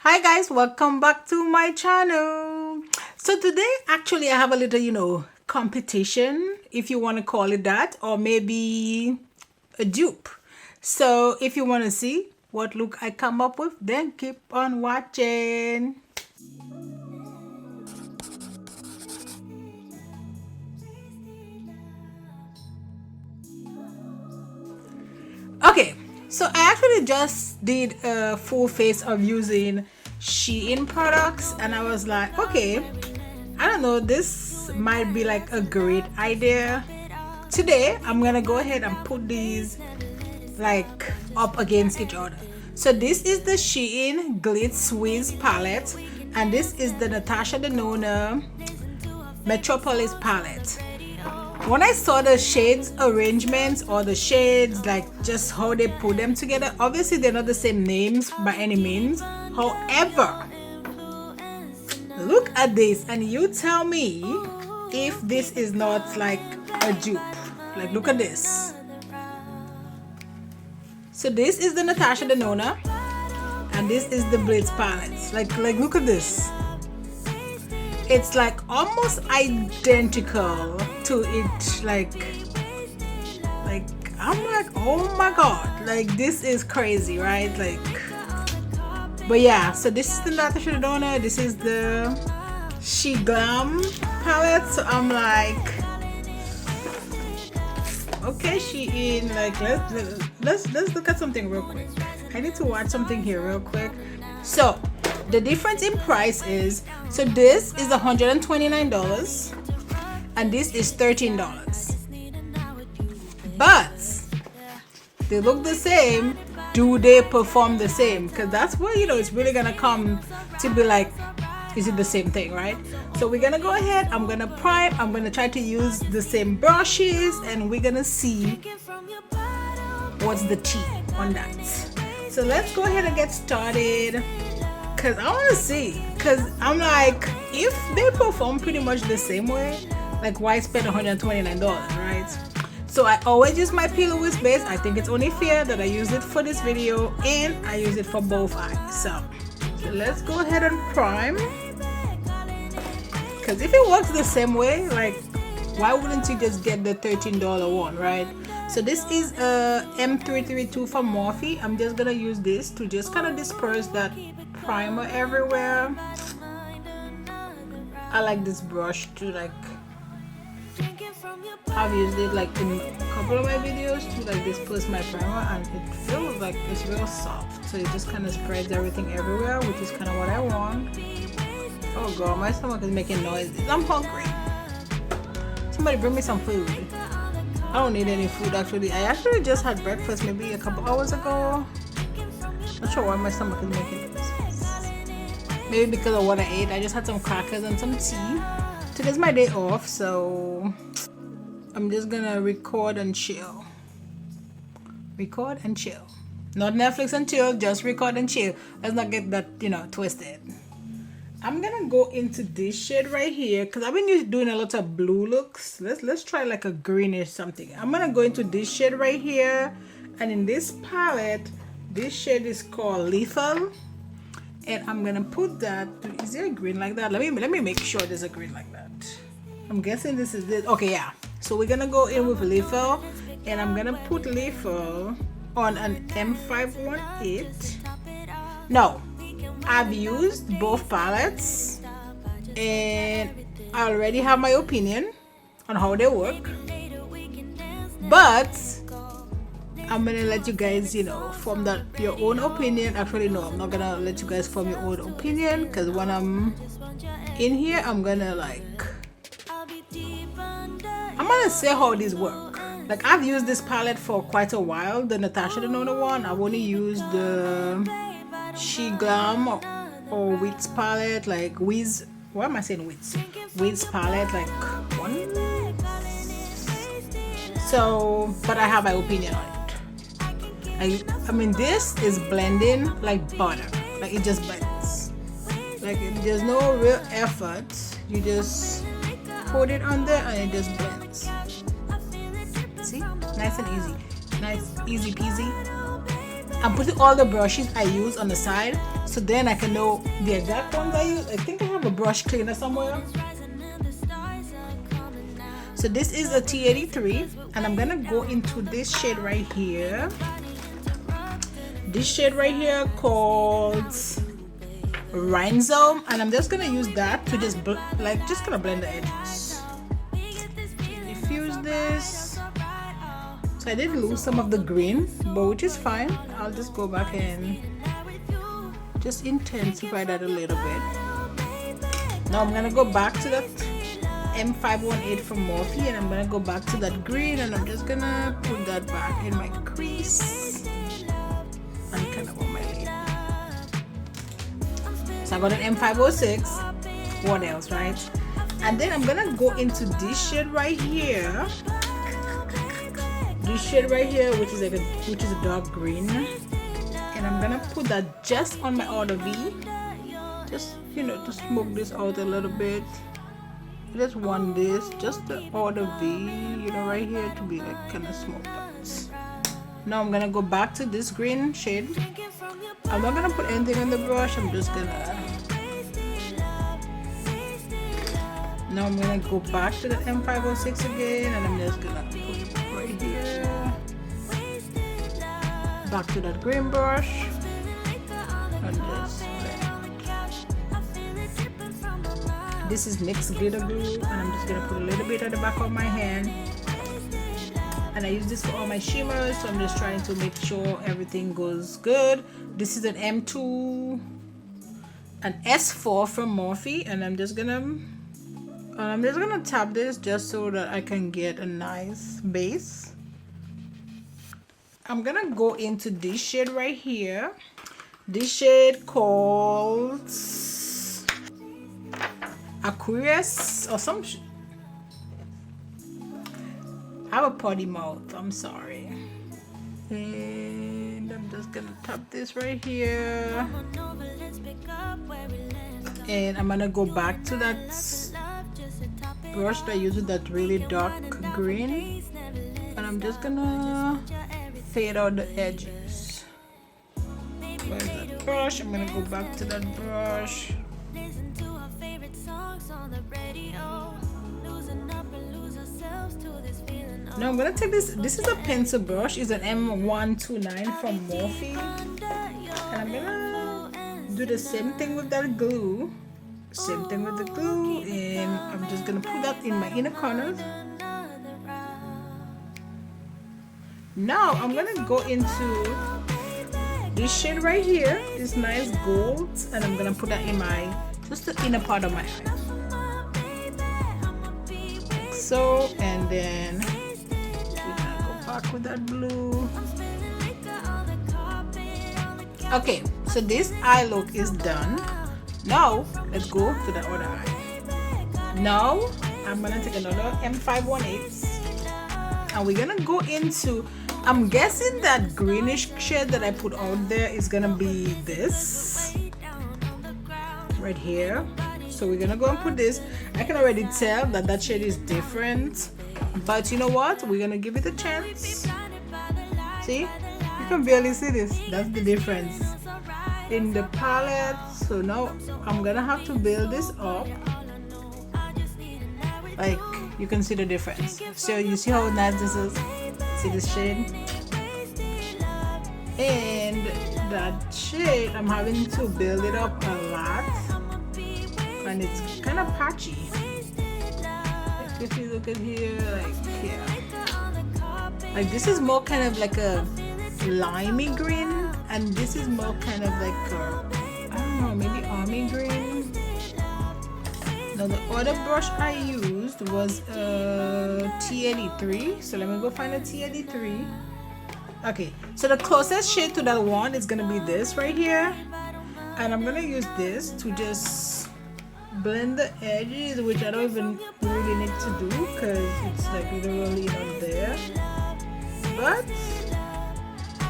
Hi guys, welcome back to my channel. So today actually I have a little competition, if you want to call it that, or maybe a dupe. So if you want to see what look I come up with, then keep on watching. Okay, so I actually just did a full face of using Shein products, and I was like, okay, I don't know, this might be like a great idea. Today I'm gonna go ahead and put these like up against each other. So this is the Shein Glitz Wiz palette, and this is the Natasha Denona Metropolis palette. When I saw the shades arrangements, or the shades, like just how they put them together, obviously they're not the same names by any means. However, look at this and you tell me if this is not like a dupe. Like, look at this. So this is the Natasha Denona and this is the Glitz palette. Like look at this. It's like almost identical to it. Like I'm like, oh my god, like this is crazy, right? Like, but yeah, so this is the Natasha Denona, this is the Sheglam palette. So I'm like, okay, Shein, like let's look at something real quick. I need to watch something here real quick. So the difference in price is, so this is $129 and this is $13, but they look the same. Do they perform the same? Because that's where it's really gonna come to be like, is it the same thing, right? So we're gonna go ahead, I'm gonna prime, I'm gonna try to use the same brushes, and we're gonna see what's the tea on that. So let's go ahead and get started, because I want to see, because I'm like, if they perform pretty much the same way, like why spend $129, right? So I always use my P.Louise Base. I think it's only fair that I use it for this video and I use it for both eyes. So let's go ahead and prime, because if it works the same way, like why wouldn't you just get the $13 one, right? So this is a M332 from Morphe. I'm just gonna use this to just kind of disperse that primer everywhere. I like this brush to like, I've used it like in a couple of my videos to like disperse my primer, and it feels like it's real soft, so it just kind of spreads everything everywhere, which is kind of what I want. Oh girl, my stomach is making noises. I'm hungry. Somebody bring me some food. I don't need any food actually. I actually just had breakfast maybe a couple hours ago. Not sure why my stomach is making noises. Maybe because of what I ate. I just had some crackers and some tea. Today's my day off, so I'm just gonna record and chill. Record and chill. Not Netflix and chill, just record and chill. Let's not get that, twisted. I'm gonna go into this shade right here, because I've been doing a lot of blue looks. Let's try like a greenish something. I'm gonna go into this shade right here, and in this palette, this shade is called Lethal. And I'm gonna put that. Is there a green like that? Let me make sure there's a green like that. I'm guessing this is it. Okay, yeah. So we're gonna go in with Lethal, and I'm gonna put Lethal on an M518. No, I've used both palettes, and I already have my opinion on how they work. But I'm gonna let you guys, form your own opinion. Actually, no, I'm not gonna let you guys form your own opinion, because when I'm in here, I'm gonna say how these work. Like, I've used this palette for quite a while, the Natasha Denona one. I've only used the Sheglam or Wiz palette, like Wiz. Why am I saying Wiz? Wiz palette, like one. So, but I have my opinion on it. I mean, this is blending like butter. Like, it just blends. Like, there's no real effort. You just put it on there and it just blends. See? Nice and easy. Nice, easy peasy. I'm putting all the brushes I use on the side so then I can know the exact ones I use. I think I have a brush cleaner somewhere. So this is a T83, and I'm gonna go into this shade right here. This shade right here called Rhinestone, and I'm just gonna use that to just gonna blend the edges. Diffuse this. So I did lose some of the green, but which is fine. I'll just go back and just intensify that a little bit. Now I'm gonna go back to that M518 from Morphe, and I'm gonna go back to that green, and I'm just gonna put that back in my crease and kind of on my lid. So I got an M506. What else, right? And then I'm gonna go into this shade right here. This shade right here, which is a dark green, and I'm gonna put that just on my outer V. Just to smoke this out a little bit. I just want this, just the outer V, right here to be like kind of smoked out. Now I'm gonna go back to this green shade. I'm not gonna put anything on the brush. Now I'm gonna go back to the M506 again, and I'm just gonna put it right here. Back to that green brush, and just blend. This is Nyx Glitter Glue, and I'm just gonna put a little bit at the back of my hand. And I use this for all my shimmers, so I'm just trying to make sure everything goes good. This is an S4 from Morphe, and I'm just gonna tap this just so that I can get a nice base. I'm gonna go into this shade right here. This shade called Aquarius or some. I have a potty mouth. I'm sorry. And I'm just gonna tap this right here. And I'm gonna go back to that brush that I used with that really dark green, and I'm just gonna fade out the edges. Where's that brush? I'm gonna go back to that brush. Now I'm gonna take this. This is a pencil brush. It's an M129 from Morphe, and I'm gonna do the same thing with that glue. Same thing with the glue, and I'm just gonna put that in my inner corners. Now I'm gonna go into this shade right here, this nice gold, and I'm gonna put that in just the inner part of my eye, like so. And then we're gonna go back with that blue. Okay, so this eye look is done. Now let's go to the other eye. Now I'm gonna take another M518, and we're gonna go into, I'm guessing that greenish shade that I put out there is gonna be this right here. So we're gonna go and put this. I can already tell that shade is different, but you know what, we're gonna give it a chance. See, you can barely see this. That's the difference in the palette. So now I'm gonna have to build this up. Like, you can see the difference. So you see how nice this is? See this shade? And that shade, I'm having to build it up a lot, and it's kind of patchy. Like if you look at here, like here, like this is more kind of like a limey green, and this is more kind of like a, I don't know, maybe army green. Now the other brush I used was a T83, so let me go find a T83. Okay, so the closest shade to that one is gonna be this right here, and I'm gonna use this to just blend the edges, which I don't even really need to do because it's like literally not there, but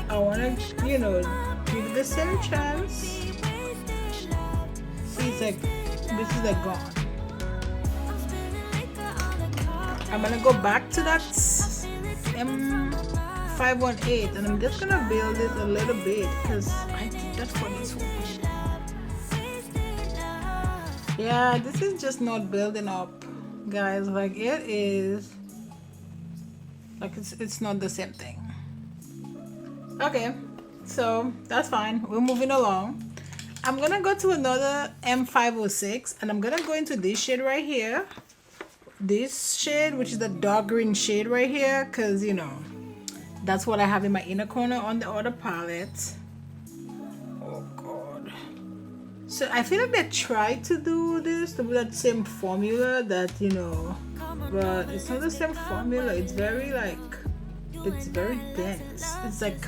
I wanna, give it the same chance. See, it's like, this is like gone. I'm gonna go back to that M518, and I'm just gonna build it a little bit because I did that for this one. Yeah, this is just not building up, guys. Like it is, like it's not the same thing. Okay, so that's fine. We're moving along. I'm gonna go to another M506 and I'm gonna go into this shade right here. This shade, which is the dark green shade right here, because you know that's what I have in my inner corner on the other palette. Oh god. So I feel like they tried to do this, to do that same formula that, you know, but it's not the same formula. It's very like, it's very dense. It's like,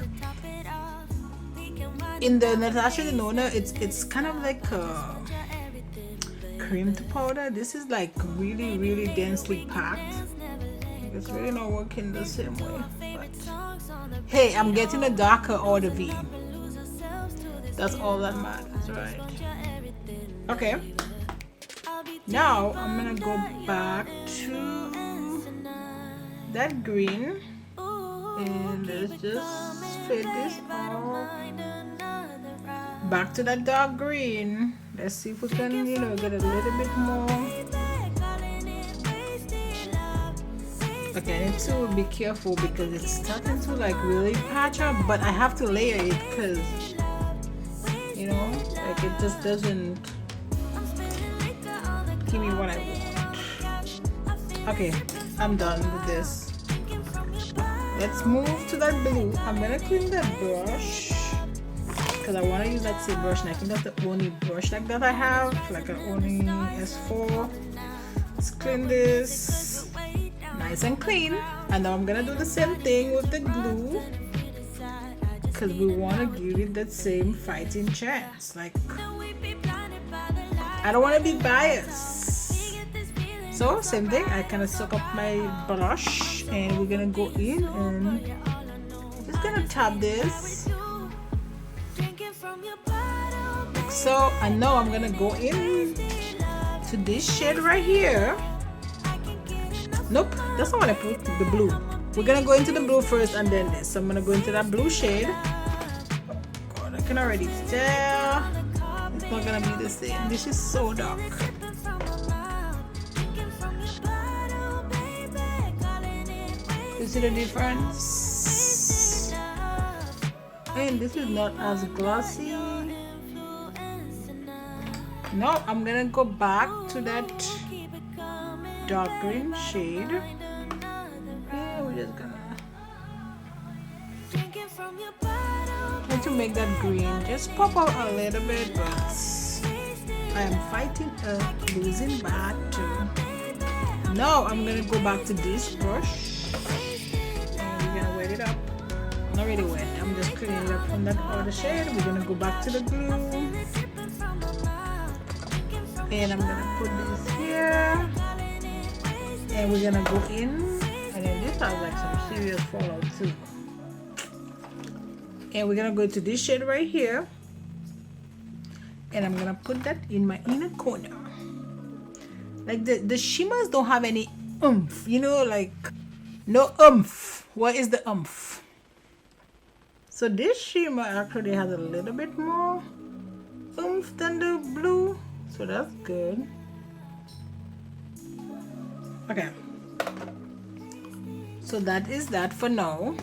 in the Natasha Denona, it's kind of like a cream to powder. This is like really, really densely packed. It's really not working the same way. But hey, I'm getting a darker order V. That's all that matters, right? Okay. Now I'm gonna go back to that green and let's just fade this off. Back to that dark green. Let's see if we can, you know, get a little bit more. Okay, I need to be careful because it's starting to like really patch up, but I have to layer it because, you know, like it just doesn't give me what I want. Okay, I'm done with this. Let's move to that blue. I'm gonna clean that brush because I want to use that same brush, and I think that's the only brush like that I have, like an only S4. Let's clean this nice and clean, and now I'm gonna do the same thing with the glue because we want to give it that same fighting chance. Like, I don't want to be biased, so same thing. I kind of soak up my blush and we're gonna go in and just gonna tap this like so. And now I'm gonna go in to this shade right here. Nope, that's not what I put, the blue. We're gonna go into the blue first and then this. So I'm gonna go into that blue shade. Oh god, I can already tell it's not gonna be the same. This is so dark. You see the difference? And this is not as glossy. No, I'm gonna go back to that dark green shade. Yeah, we're just gonna try to make that green just pop out a little bit, but I am fighting a losing battle. Now I'm gonna go back to this brush and we're gonna wet it up. Not really wet, I'm just cleaning it up from that other shade. We're gonna go back to the glue and I'm gonna put this here. And we're gonna go in, and then this has like some serious fallout too. And we're gonna go to this shade right here, and I'm gonna put that in my inner corner. Like the shimmers don't have any oomph, you know, like no oomph. What is the oomph? So this shimmer actually has a little bit more oomph than the blue, so that's good. Okay, so that is that for now.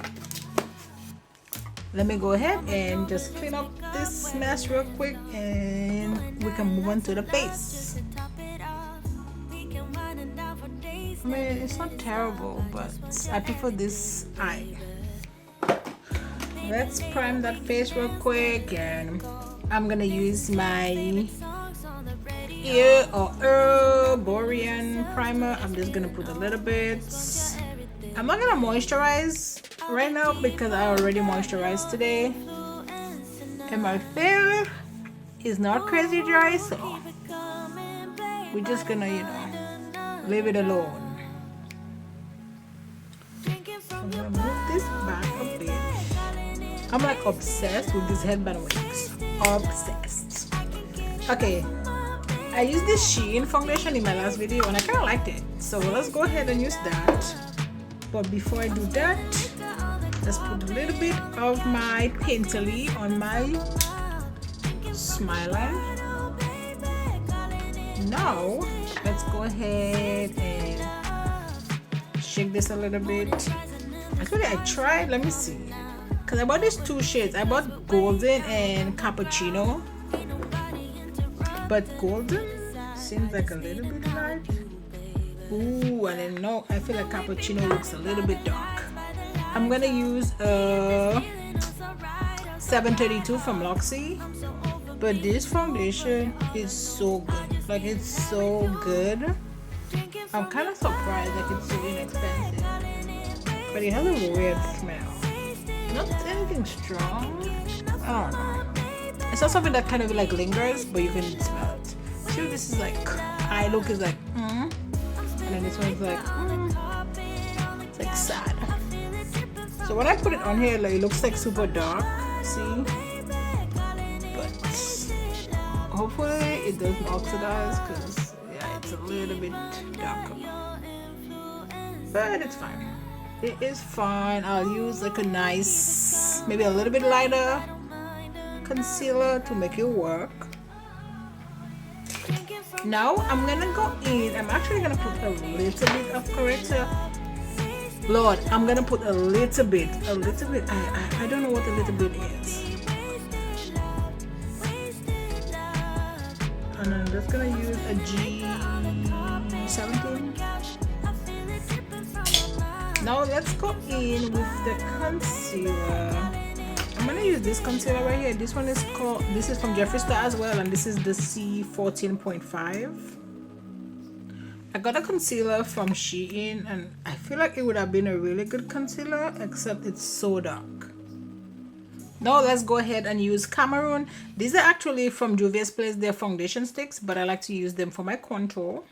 Let me go ahead and just clean up this mess real quick and we can move on to the base. I mean, it's not terrible, but I prefer this eye. Let's prime that face real quick, and I'm gonna use my Erborian primer. I'm just gonna put a little bit. I'm not gonna moisturize right now because I already moisturized today and my hair is not crazy dry, so we're just gonna, you know, leave it alone. I'm gonna move this back a bit. I'm like obsessed with these headband wigs. Obsessed. Okay, I used this Shein foundation in my last video and I kind of liked it, so let's go ahead and use that. But before I do that, let's put a little bit of my Painterly on my smile line. Now let's go ahead and shake this a little bit. Actually, I tried, let me see, because I bought these two shades. I bought golden and cappuccino, but golden seems like a little bit light. Ooh, and then no, I feel like cappuccino looks a little bit dark. I'm gonna use a 732 from Luxie, but this foundation is so good. Like, it's so good. I'm kind of surprised like it's so inexpensive, but it has a weird smell. Not anything strong. I don't know. It's not something that kind of like lingers, but you can smell it. See, this is like, eye look is like, and then this one's like, it's like sad. So when I put it on here, like, it looks like super dark. See, but hopefully it doesn't oxidize, because yeah, it's a little bit darker, but it's fine. It is fine. I'll use like a nice, maybe a little bit lighter concealer to make it work. Now I'm gonna go in. I'm actually gonna put a little bit of corrector. Lord, I'm gonna put a little bit. I don't know what a little bit is. And I'm just gonna use a G17. Now let's go in with the concealer. I'm gonna use this concealer right here. This one is called, this is from Jeffree as well, and this is the C14.5. I got a concealer from Shein, and I feel like it would have been a really good concealer, except it's so dark. Now let's go ahead and use Cameroon. These are actually from Juvia's Place. They're foundation sticks, but I like to use them for my contour.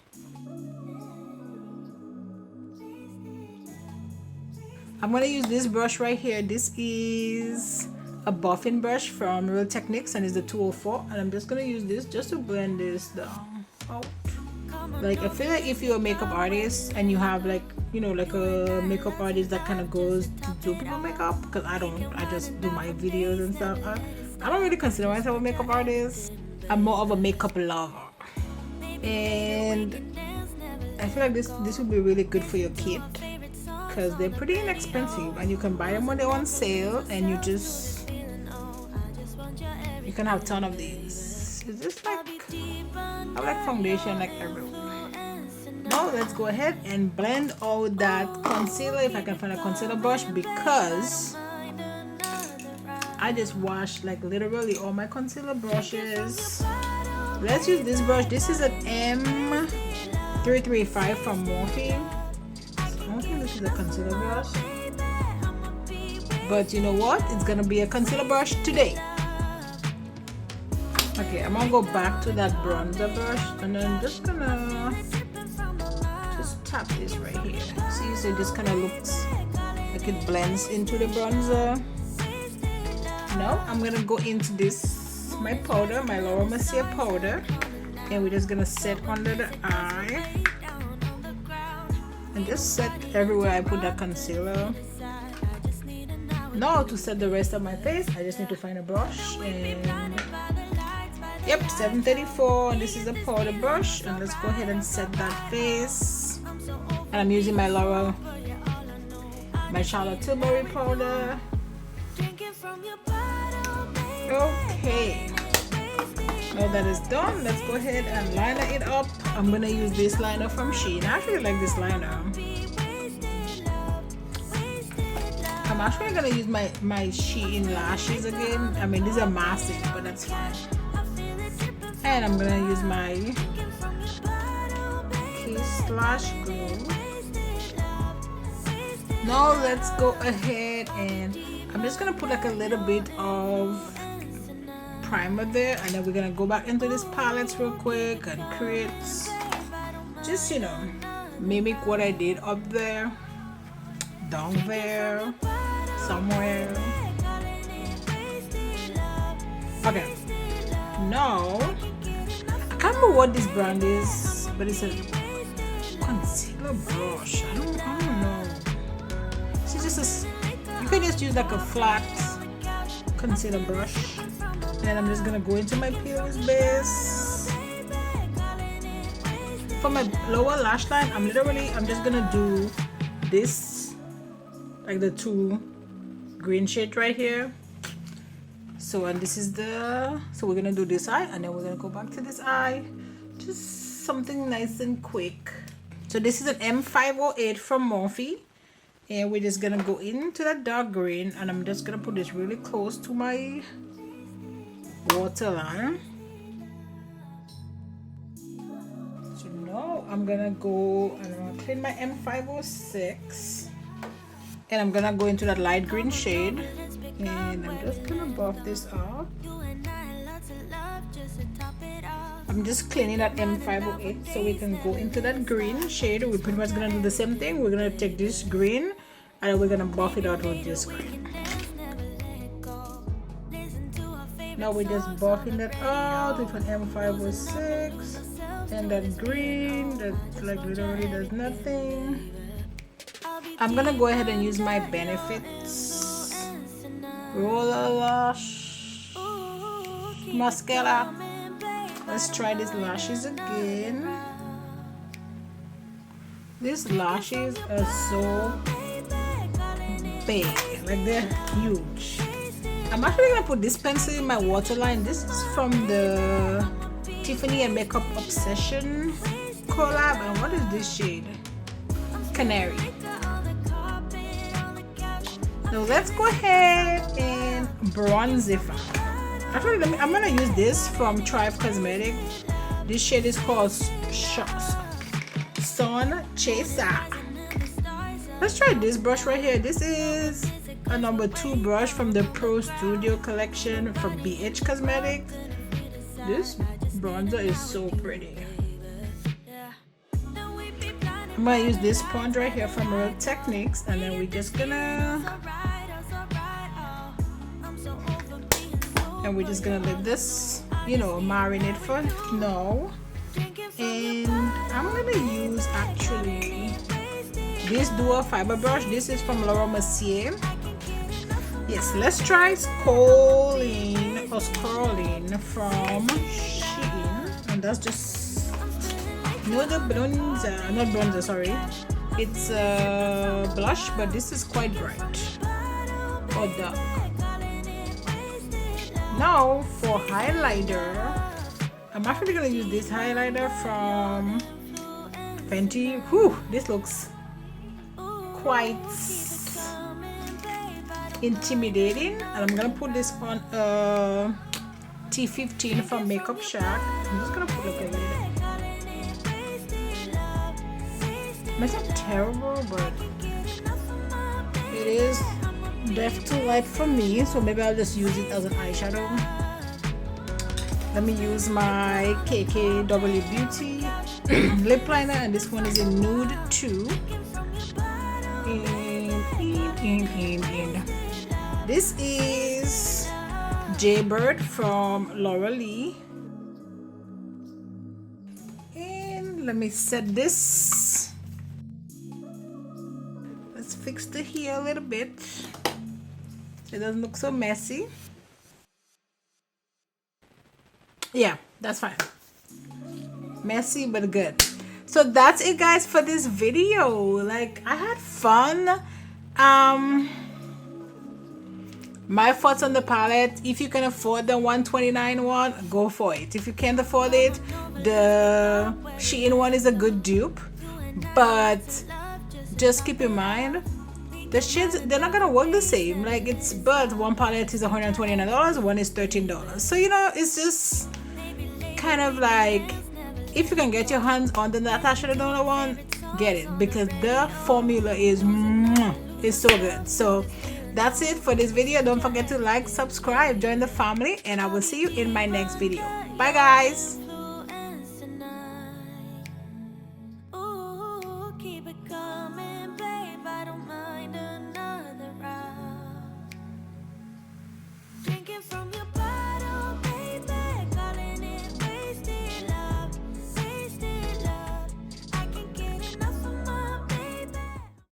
I'm gonna use this brush right here. This is a buffing brush from Real Techniques, and it's the 204, and I'm just gonna use this just to blend this down out. Like, I feel like if you're a makeup artist and you have, like, you know, like a makeup artist that kind of goes to do people makeup, because I just do my videos and stuff. I don't really consider myself a makeup artist. I'm more of a makeup lover, and I feel like this would be really good for your kit, because they're pretty inexpensive and you can buy them when they're on sale, and you can have a ton of these. It's just like, I like foundation like everywhere. Now let's go ahead and blend out that concealer, if I can find a concealer brush, because I just washed like literally all my concealer brushes. Let's use this brush. This is an M335 from Morphe. I don't think this is a concealer brush, but you know what? It's gonna be a concealer brush today. Okay, I'm gonna go back to that bronzer brush, and then I'm just gonna tap this right here. See, so it just kind of looks like it blends into the bronzer. Now I'm gonna go into this, my powder, my Laura Mercier powder, and we're just gonna set under the eye and just set everywhere I put that concealer. Now to set the rest of my face, I just need to find a brush, and yep, 734. This is a powder brush, and let's go ahead and set that face. And I'm using my Charlotte Tilbury powder. Okay, now that is done, let's go ahead and liner it up. I'm gonna use this liner from Shein. I actually like this liner. I'm actually gonna use my Shein lashes again. I mean, these are massive, but that's fine. And I'm gonna use my Kiss Lash Glue. Now let's go ahead, and I'm just gonna put like a little bit of primer there, and then we're gonna go back into this palette real quick and create, just, you know, mimic what I did up there, down there, somewhere. Okay, now I can't remember what this brand is, but it's a concealer brush. I don't know. It's just you can just use like a flat concealer brush, and I'm just gonna go into my P.Louise Base, for my lower lash line, I'm just gonna do this, like the two green shade right here. So, and this is so we're gonna do this eye, and then we're gonna go back to this eye. Just something nice and quick. So this is an M508 from Morphe, and we're just gonna go into that dark green, and I'm just gonna put this really close to my waterline. So now I'm gonna go and I'm gonna clean my M506, and I'm gonna go into that light green shade, and I'm just gonna buff this up. I'm just cleaning that M508 so we can go into that green shade. We're pretty much gonna do the same thing. We're gonna take this green and we're gonna buff it out with this green. Now we're just buffing that out with an M506 and that green that like literally does nothing. I'm gonna go ahead and use my Benefits Roller Lash Mascara. Let's try these lashes again. These lashes are so big, like they're huge. I'm actually gonna put this pencil in my waterline. This is from the Tiffany and Makeup Obsession collab, and what is this shade? Canary. Now let's go ahead and bronzify. Actually, I'm gonna use this from Tribe Cosmetics. This shade is called Sun Chaser. Let's try this brush right here. This is a number 2 brush from the Pro Studio collection from BH Cosmetics. This bronzer is so pretty. I'm gonna use this sponge right here from Real Techniques, and then we're just gonna let this, you know, marinate for now. And I'm gonna use actually this dual fiber brush. This is from Laura Mercier. Yes, let's try Scrolling from Shein, and that's just not bronzer, sorry. It's a blush, but this is quite bright or dark. Now for highlighter, I'm actually gonna use this highlighter from Fenty. Whew, this looks quite intimidating, and I'm gonna put this on T15 from Makeup Shack. I'm just gonna put like a little. It's not terrible, but it is def too light for me, so maybe I'll just use it as an eyeshadow. Let me use my KKW Beauty lip liner, and this one is in Nude 2. And this is Jaybird from Laura Lee. And let me set this. Let's fix the hair a little bit so it doesn't look so messy. Yeah, that's fine. Messy but good. So that's it, guys, for this video. Like, I had fun. My thoughts on the palette: if you can afford the $129 one, go for it. If you can't afford it, the Shein one is a good dupe, but just keep in mind the shades, they're not gonna work the same. Like, it's, but one palette is $129, one is $13. So, you know, it's just kind of like, if you can get your hands on the Natasha Denona one, get it, because the formula is so good. So that's it for this video. Don't forget to like, subscribe, join the family, and I will see you in my next video. Bye, guys.